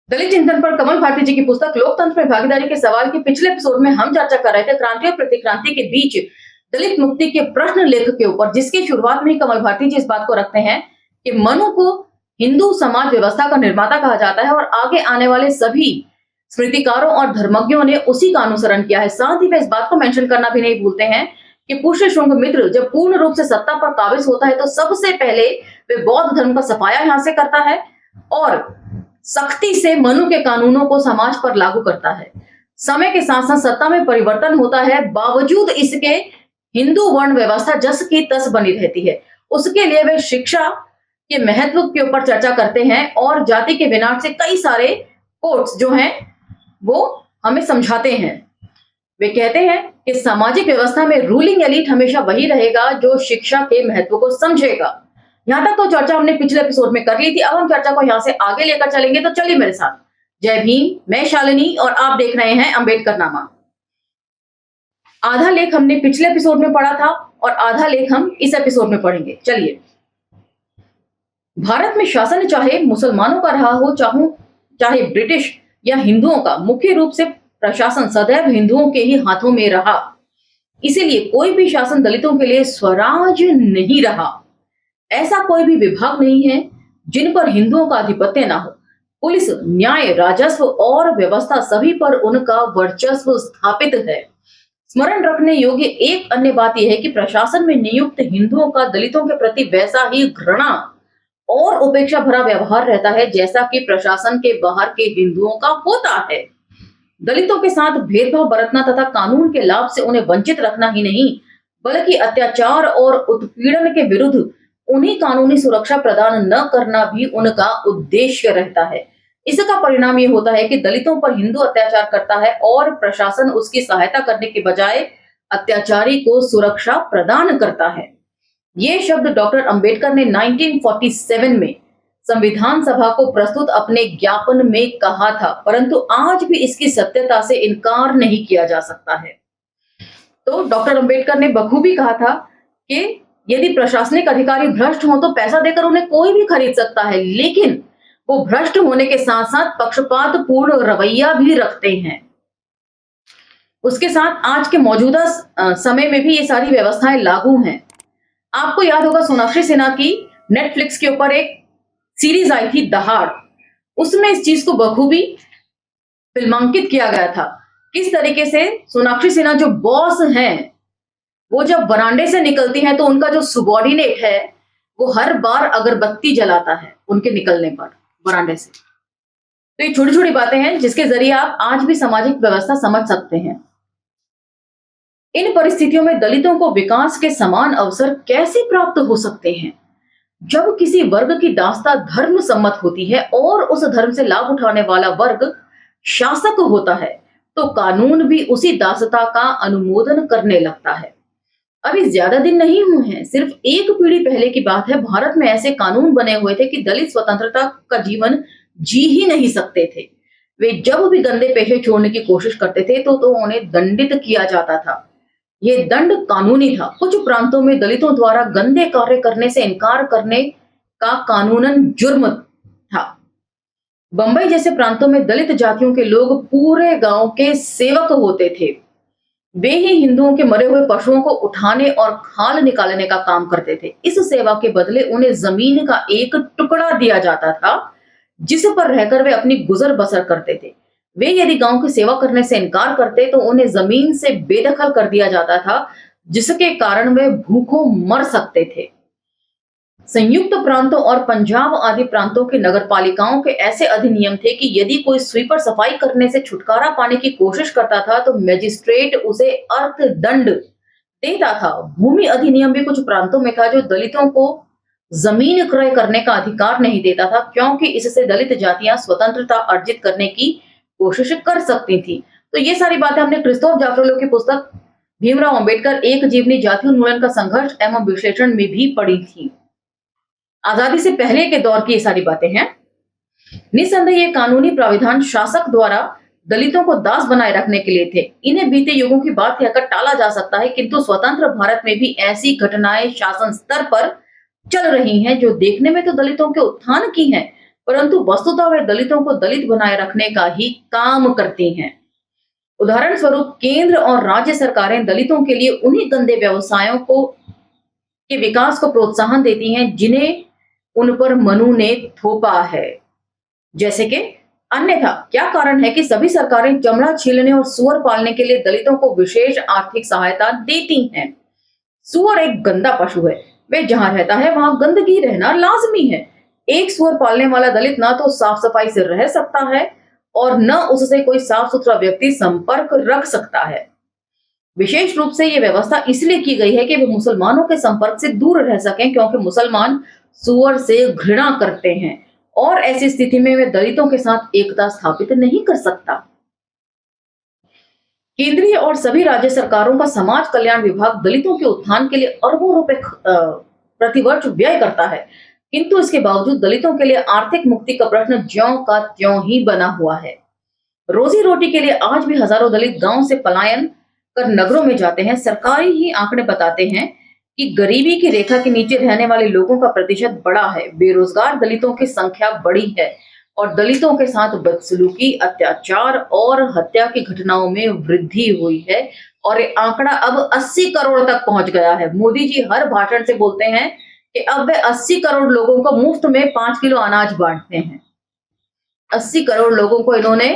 दलित चिंतन पर कमल भारती जी की पुस्तक लोकतंत्र में भागीदारी के सवाल के पिछले एपिसोड में हम चर्चा कर रहे थे क्रांति और प्रतिक्रांति के बीच दलित मुक्ति के प्रश्न लेख के ऊपर, जिसकी शुरुआत में ही कमल भारती जी इस बात को रखते हैं कि मनु को हिंदू समाज व्यवस्था का निर्माता कहा जाता है और आगे आने वाले सभी स्मृतिकारों और धर्मज्ञों ने उसी का अनुसरण किया है। साथ ही वे इस बात को मेंशन करना भी नहीं भूलते हैं कि पुष्यशुंग मित्र जब पूर्ण रूप से सत्ता पर काबिज होता है तो सबसे पहले वे बौद्ध धर्म का सफाया यहां से करता है और सख्ती से मनु के कानूनों को समाज पर लागू करता है। समय के साथ साथ सत्ता में परिवर्तन होता है, बावजूद इसके हिंदू वर्ण व्यवस्था जस की तस बनी रहती है। उसके लिए वे शिक्षा के महत्व के ऊपर चर्चा करते हैं और जाति के विनाश से कई सारे कोट्स जो हैं वो हमें समझाते हैं। वे कहते हैं कि सामाजिक व्यवस्था में रूलिंग एलीट हमेशा वही रहेगा जो शिक्षा के महत्व को समझेगा। यहां तक तो चर्चा हमने पिछले एपिसोड में कर ली थी। अब हम चर्चा को यहां से आगे लेकर चलेंगे, तो चलिए मेरे साथ। जय भीम, मैं शालिनी और आप देख रहे हैं अंबेडकरनामा। आधा लेख हमने पिछले एपिसोड में पढ़ा था और आधा लेख हम इस एपिसोड में पढ़ेंगे। चलिए। भारत में शासन चाहे मुसलमानों का रहा हो, चाहे ब्रिटिश या हिंदुओं का, मुख्य रूप से प्रशासन सदैव हिंदुओं के ही हाथों में रहा। इसीलिए कोई भी शासन दलितों के लिए स्वराज नहीं रहा। ऐसा कोई भी विभाग नहीं है जिन पर हिंदुओं का आधिपत्य ना हो। पुलिस, न्याय, राजस्व और व्यवस्था सभी पर उनका वर्चस्व स्थापित है। स्मरण रखने योग्य एक अन्य बात यह है कि प्रशासन में नियुक्त हिंदुओं का दलितों के प्रति वैसा ही घृणा और उपेक्षा भरा व्यवहार रहता है जैसा कि प्रशासन के बाहर के हिंदुओं का होता है। दलितों के साथ भेदभाव बरतना तथा कानून के लाभ से उन्हें वंचित रखना ही नहीं, बल्कि अत्याचार और उत्पीड़न के विरुद्ध उन्हें कानूनी सुरक्षा प्रदान न करना भी उनका उद्देश्य रहता है। इसका परिणाम ये होता है कि दलितों पर हिंदू अत्याचार करता है और प्रशासन उसकी सहायता करने के बजाय अत्याचारी को सुरक्षा प्रदान करता है। ये शब्द डॉक्टर अंबेडकर ने 1947 में संविधान सभा को प्रस्तुत अपने ज्ञापन में कहा था, परंतु आज भी इसकी सत्यता से इनकार नहीं किया जा सकता है। तो डॉक्टर अंबेडकर ने बखूबी कहा था कि यदि प्रशासनिक अधिकारी भ्रष्ट हो तो पैसा देकर उन्हें कोई भी खरीद सकता है, लेकिन वो भ्रष्ट होने के साथ साथ पक्षपात पूर्ण रवैया भी रखते हैं। उसके साथ आज के मौजूदा समय में भी ये सारी व्यवस्थाएं लागू हैं। आपको याद होगा सोनाक्षी सिन्हा की नेटफ्लिक्स के ऊपर एक सीरीज आई थी दहाड़, उसमें इस चीज को बखूबी फिल्मांकित किया गया था। किस तरीके से सोनाक्षी सिन्हा जो बॉस हैं, वो जब बरांडे से निकलती हैं तो उनका जो सुबॉर्डिनेट है वो हर बार अगरबत्ती जलाता है उनके निकलने पर बरांडे से। तो ये छोटी छोटी बातें हैं जिसके जरिए आप आज भी सामाजिक व्यवस्था समझ सकते हैं। इन परिस्थितियों में दलितों को विकास के समान अवसर कैसे प्राप्त हो सकते हैं? जब किसी वर्ग की दास्ता धर्म सम्मत होती है और उस धर्म से लाभ उठाने वाला वर्ग शासक होता है तो कानून भी उसी दासता का अनुमोदन करने लगता है। अभी ज्यादा दिन नहीं हुए हैं, सिर्फ एक पीढ़ी पहले की बात है, भारत में ऐसे कानून बने हुए थे कि दलित स्वतंत्रता का जीवन जी ही नहीं सकते थे। वे जब भी गंदे पेशे छोड़ने की कोशिश करते थे तो उन्हें दंडित किया जाता था। ये दंड कानूनी था। कुछ प्रांतों में दलितों द्वारा गंदे कार्य करने से इनकार करने का कानूनन जुर्म था। बंबई जैसे प्रांतों में दलित जातियों के लोग पूरे गांव के सेवक होते थे। वे ही हिंदुओं के मरे हुए पशुओं को उठाने और खाल निकालने का काम करते थे। इस सेवा के बदले उन्हें जमीन का एक टुकड़ा दिया जाता था जिस पर रहकर वे अपनी गुजर बसर करते थे। वे यदि गांव की सेवा करने से इनकार करते तो उन्हें जमीन से बेदखल कर दिया जाता था, जिसके कारण वे भूखों मर सकते थे। संयुक्त प्रांतों और पंजाब आदि प्रांतों की नगरपालिकाओं के ऐसे अधिनियम थे कि यदि कोई स्वीपर सफाई करने से छुटकारा पाने की कोशिश करता था तो मैजिस्ट्रेट उसे अर्थदंड देता था। भूमि अधिनियम भी कुछ प्रांतों में था जो दलितों को जमीन क्रय करने का अधिकार नहीं देता था, क्योंकि इससे दलित जातियां स्वतंत्रता अर्जित करने की कोशिश कर सकती थी। तो ये सारी बातें हमने क्रिस्तोफ जाफरोलो की पुस्तक भीमराव अंबेडकर एक जीवनी जाति उन्मूलन का संघर्ष एवं विश्लेषण में भी पढ़ी थी। आजादी से पहले के दौर की ये सारी बातें हैं। निस्संदेह ये कानूनी प्राविधान शासक द्वारा दलितों को दास बनाए रखने के लिए थे। इन्हें बीते युगों की बात कहकर टाला जा सकता है, किंतु स्वतंत्र भारत में भी ऐसी घटनाएं शासन स्तर पर चल रही हैं जो देखने में तो दलितों के उत्थान की हैं, परंतु वस्तुतः वे दलितों को दलित बनाए रखने का ही काम करती हैं। उदाहरण स्वरूप केंद्र और राज्य सरकारें दलितों के लिए उन्हीं गंदे व्यवसायों को के विकास को प्रोत्साहन देती हैं जिन्हें उन पर मनु ने थोपा है। जैसे कि अन्यथा क्या कारण है कि सभी सरकारें चमड़ा छीलने और सुअर पालने के लिए दलितों को विशेष आर्थिक सहायता देती हैं। सुअर एक गंदा पशु है, वे जहां रहता है वहां गंदगी रहना लाजमी है। एक सुअर पालने वाला दलित ना तो साफ सफाई से रह सकता है और न उससे कोई साफ सुथरा व्यक्ति संपर्क रख सकता है। विशेष रूप से यह व्यवस्था इसलिए की गई है कि वे मुसलमानों के संपर्क से दूर रह सकें, क्योंकि मुसलमान सुअर से घृणा करते हैं और ऐसी स्थिति में वे दलितों के साथ एकता स्थापित नहीं कर सकता। केंद्रीय और सभी राज्य सरकारों का समाज कल्याण विभाग दलितों के उत्थान के लिए अरबों रुपए प्रतिवर्ष व्यय करता है, किंतु इसके बावजूद दलितों के लिए आर्थिक मुक्ति का प्रश्न ज्यों का त्यों ही बना हुआ है। रोजी रोटी के लिए आज भी हजारों दलित गांव से पलायन कर नगरों में जाते हैं। सरकारी ही आंकड़े बताते हैं कि गरीबी की रेखा के नीचे रहने वाले लोगों का प्रतिशत बड़ा है, बेरोजगार दलितों की संख्या बड़ी है और दलितों के साथ बदसलूकी, अत्याचार और हत्या की घटनाओं में वृद्धि हुई है और ये आंकड़ा अब 80 करोड़ तक पहुंच गया है। मोदी जी हर भाषण से बोलते हैं कि अब वे 80 करोड़ लोगों को मुफ्त में 5 किलो अनाज बांटते हैं। 80 करोड़ लोगों को इन्होंने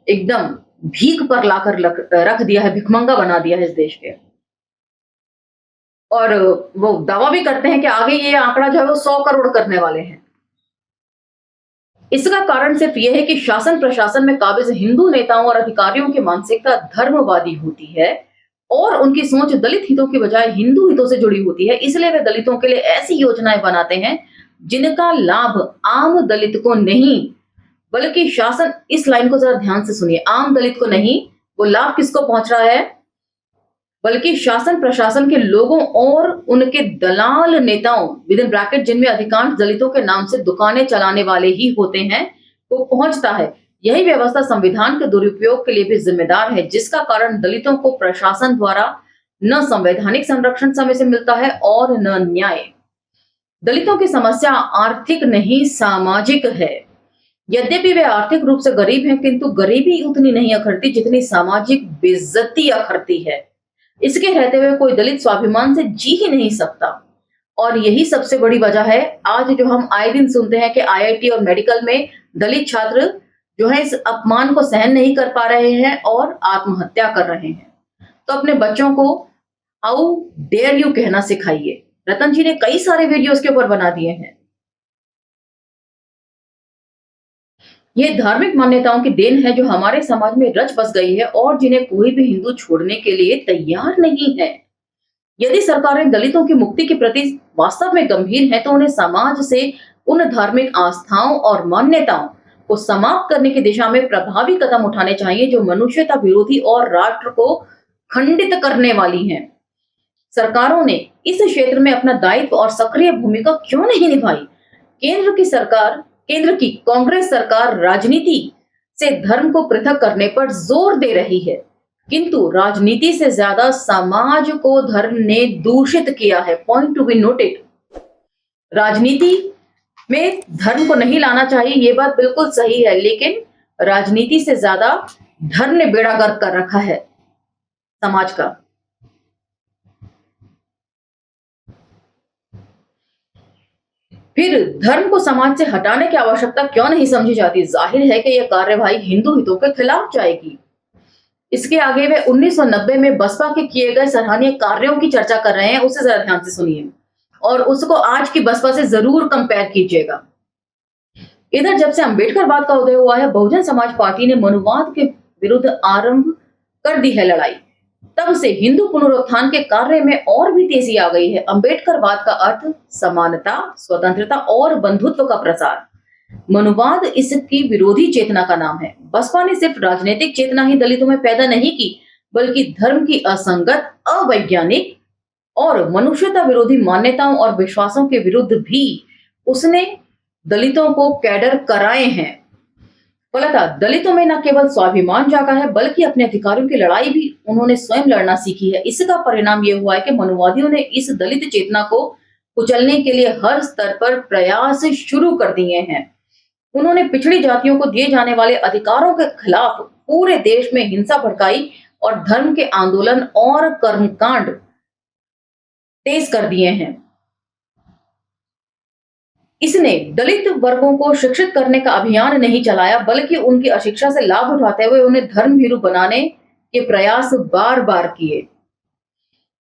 एकदम भीख पर लाकर रख दिया है, भिखमंगा बना दिया है इस देश के। और वो दावा भी करते हैं कि आगे ये आंकड़ा जो है वो 100 करोड़ करने वाले हैं। इसका कारण सिर्फ यह है कि शासन प्रशासन में काबिज हिंदू नेताओं और अधिकारियों की मानसिकता धर्मवादी होती है और उनकी सोच दलित हितों की बजाय हिंदू हितों से जुड़ी होती है। इसलिए वे दलितों के लिए ऐसी योजनाएं बनाते हैं जिनका लाभ आम दलित को नहीं, बल्कि शासन, इस लाइन को जरा ध्यान से सुनिए, आम दलित को नहीं, वो लाभ किसको पहुंच रहा है, बल्कि शासन प्रशासन के लोगों और उनके दलाल नेताओं विद इन ब्रैकेट जिनमें अधिकांश दलितों के नाम से दुकानें चलाने वाले ही होते हैं, वो पहुंचता है। यही व्यवस्था संविधान के दुरुपयोग के लिए भी जिम्मेदार है, जिसका कारण दलितों को प्रशासन द्वारा न संवैधानिक संरक्षण समय से मिलता है और न न्याय। दलितों की समस्या आर्थिक नहीं सामाजिक है। यद्यपि वे आर्थिक रूप से गरीब हैं, किंतु गरीबी उतनी नहीं अखरती जितनी सामाजिक बेइज्जती अखरती है। इसके रहते हुए कोई दलित स्वाभिमान से जी ही नहीं सकता और यही सबसे बड़ी वजह है आज जो हम आए दिन सुनते हैं कि आईआईटी और मेडिकल में दलित छात्र जो है इस अपमान को सहन नहीं कर पा रहे हैं और आत्महत्या कर रहे हैं। तो अपने बच्चों को हाउ डेयर यू कहना सिखाइए। रतन जी ने कई सारे वीडियोस के ऊपर बना दिए हैं। ये धार्मिक मान्यताओं की देन है जो हमारे समाज में रच बस गई है और जिन्हें कोई भी हिंदू छोड़ने के लिए तैयार नहीं है। यदि सरकारें दलितों की मुक्ति के प्रति वास्तव में गंभीर हैं, तो उन्हें समाज से उन धार्मिक आस्थाओं और मान्यताओं को समाप्त करने की दिशा में प्रभावी कदम उठाने चाहिए जो मनुष्यता विरोधी और राष्ट्र को खंडित करने वाली हैं। सरकारों ने इस क्षेत्र में अपना दायित्व और सक्रिय भूमिका क्यों नहीं निभाई? केंद्र की कांग्रेस सरकार राजनीति से धर्म को पृथक करने पर जोर दे रही है, किंतु राजनीति से ज्यादा समाज को धर्म ने दूषित किया है। Point to be noted. राजनीति में धर्म को नहीं लाना चाहिए, ये बात बिल्कुल सही है, लेकिन राजनीति से ज्यादा धर्म ने बेड़ा गर्क कर रखा है समाज का। फिर धर्म को समाज से हटाने की आवश्यकता क्यों नहीं समझी जाती? जाहिर है कि यह कार्यवाही हिंदू हितों के खिलाफ जाएगी। इसके आगे वे 1990 में बसपा के किए गए सराहनीय कार्यों की चर्चा कर रहे हैं, उसे जरा ध्यान से सुनिए और उसको आज की बसपा से जरूर कंपेयर कीजिएगा। इधर जब से अंबेडकरवाद का उदय हुआ है, बहुजन समाज पार्टी ने मनुवाद के विरुद्ध आरंभ कर दी है लड़ाई। तब से हिंदू पुनरुत्थान के कार्य में और भी तेजी आ गई है। अंबेडकरवाद का अर्थ समानता, स्वतंत्रता और बंधुत्व का प्रसार। मनुवाद इसकी विरोधी चेतना का नाम है। बसपा ने सिर्फ राजनीतिक चेतना ही दलितों में पैदा नहीं की, बल्कि धर्म की असंगत, अवैज्ञानिक और मनुष्यता विरोधी मान्यताओं और विश्वासों के विरुद्ध भी उसने दलितों को कैडर कराए हैं। फलतः दलितों में न केवल स्वाभिमान जागा है, बल्कि अपने अधिकारों की लड़ाई भी उन्होंने स्वयं लड़ना सीखी है। इसका परिणाम यह हुआ है कि मनुवादियों ने इस दलित चेतना को कुचलने के लिए हर स्तर पर प्रयास शुरू कर दिए हैं। उन्होंने पिछड़ी जातियों को दिए जाने वाले अधिकारों के खिलाफ पूरे देश में हिंसा भड़काई और धर्म के आंदोलन और कर्मकांड तेज कर दिए हैं। इसने दलित वर्गों को शिक्षित करने का अभियान नहीं चलाया, बल्कि उनकी अशिक्षा से लाभ उठाते हुए उन्हें धर्म भीरू बनाने के प्रयास बार बार किए।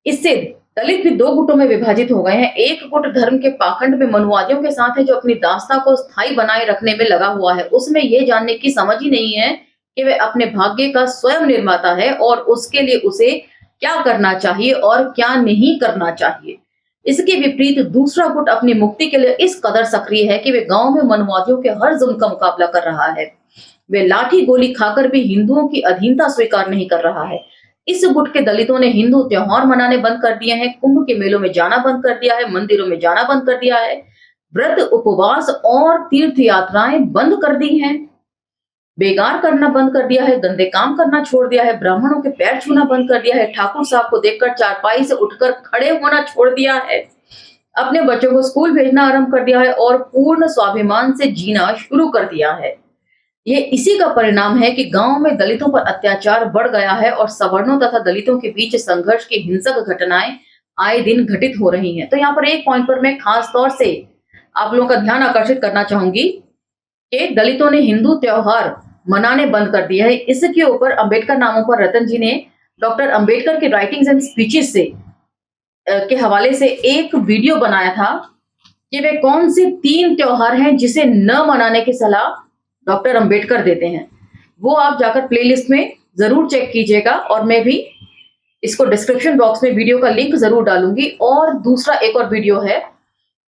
इससे दलित भी दो गुटों में विभाजित हो गए हैं। एक गुट धर्म के पाखंड में मनुवादियों के साथ है, जो अपनी दास्ता को स्थायी बनाए रखने में लगा हुआ है। उसमें यह जानने की समझ ही नहीं है कि वह अपने भाग्य का स्वयं निर्माता है और उसके लिए उसे क्या करना चाहिए और क्या नहीं करना चाहिए। इसके विपरीत दूसरा गुट अपनी मुक्ति के लिए इस कदर सक्रिय है कि वे गांव में मनुवादियों के हर जुल्म का मुकाबला कर रहा है। वे लाठी गोली खाकर भी हिंदुओं की अधीनता स्वीकार नहीं कर रहा है। इस गुट के दलितों ने हिंदू त्योहार मनाने बंद कर दिए हैं, कुंभ के मेलों में जाना बंद कर दिया है, मंदिरों में जाना बंद कर दिया है, व्रत उपवास और तीर्थ यात्राएं बंद कर दी हैं, बेगार करना बंद कर दिया है, गंदे काम करना छोड़ दिया है, ब्राह्मणों के पैर छूना बंद कर दिया है, ठाकुर साहब को देखकर चारपाई से उठकर खड़े होना छोड़ दिया है, अपने बच्चों को स्कूल भेजना आरंभ कर दिया है और पूर्ण स्वाभिमान से जीना शुरू कर दिया है। ये इसी का परिणाम है कि गांव में दलितों पर अत्याचार बढ़ गया है और सवर्णों तथा दलितों के बीच संघर्ष की हिंसक घटनाएं आए दिन घटित हो रही हैं। तो यहाँ पर एक पॉइंट पर मैं खास तौर से आप लोगों का ध्यान आकर्षित करना चाहूंगी कि दलितों ने हिंदू त्योहार मनाने बंद कर दिया है। इसके ऊपर अंबेडकर नामों पर रतन जी ने डॉक्टर अंबेडकर के राइटिंग्स एंड स्पीचेस से के हवाले से एक वीडियो बनाया था कि वे कौन से 3 त्योहार हैं जिसे न मनाने की सलाह डॉक्टर अंबेडकर देते हैं। वो आप जाकर प्लेलिस्ट में जरूर चेक कीजिएगा और मैं भी इसको डिस्क्रिप्शन बॉक्स में वीडियो का लिंक जरूर डालूंगी। और दूसरा एक और वीडियो है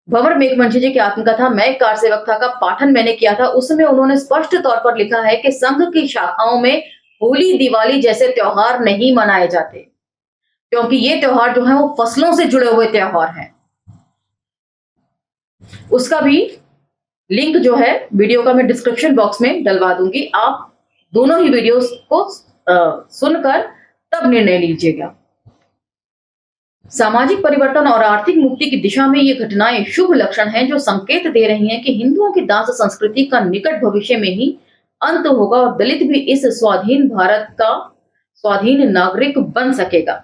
भंवर मेघवंशी जी की आत्मकथा मैं एक कार सेवक था का पाठन मैंने किया था। उसमें उन्होंने स्पष्ट तौर पर लिखा है कि संघ की शाखाओं में होली दिवाली जैसे त्योहार नहीं मनाए जाते, क्योंकि ये त्योहार जो है वो फसलों से जुड़े हुए त्योहार हैं। उसका भी लिंक जो है वीडियो का मैं डिस्क्रिप्शन बॉक्स में डलवा दूंगी। आप दोनों ही वीडियोस को सुनकर तब निर्णय लीजिएगा। सामाजिक परिवर्तन और आर्थिक मुक्ति की दिशा में ये घटनाएं शुभ लक्षण हैं, जो संकेत दे रही हैं कि हिंदुओं की दास संस्कृति का निकट भविष्य में ही अंत होगा और दलित भी इस स्वाधीन भारत का स्वाधीन नागरिक बन सकेगा।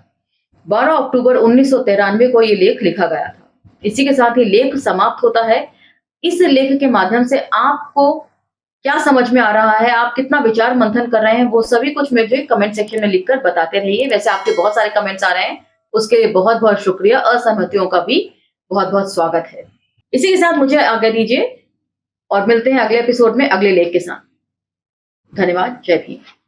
12 अक्टूबर 1993 को ये लेख लिखा गया था। इसी के साथ ही लेख समाप्त होता है। इस लेख के माध्यम से आपको क्या समझ में आ रहा है, आप कितना विचार मंथन कर रहे हैं, वो सभी कुछ मुझे कमेंट सेक्शन में लिखकर बताते रहिए। वैसे आपके बहुत सारे कमेंट्स आ रहे हैं, उसके लिए बहुत बहुत शुक्रिया। असहमतियों का भी बहुत बहुत स्वागत है। इसी के साथ मुझे आज्ञा दीजिए और मिलते हैं अगले एपिसोड में अगले लेख के साथ। धन्यवाद। जय भीम।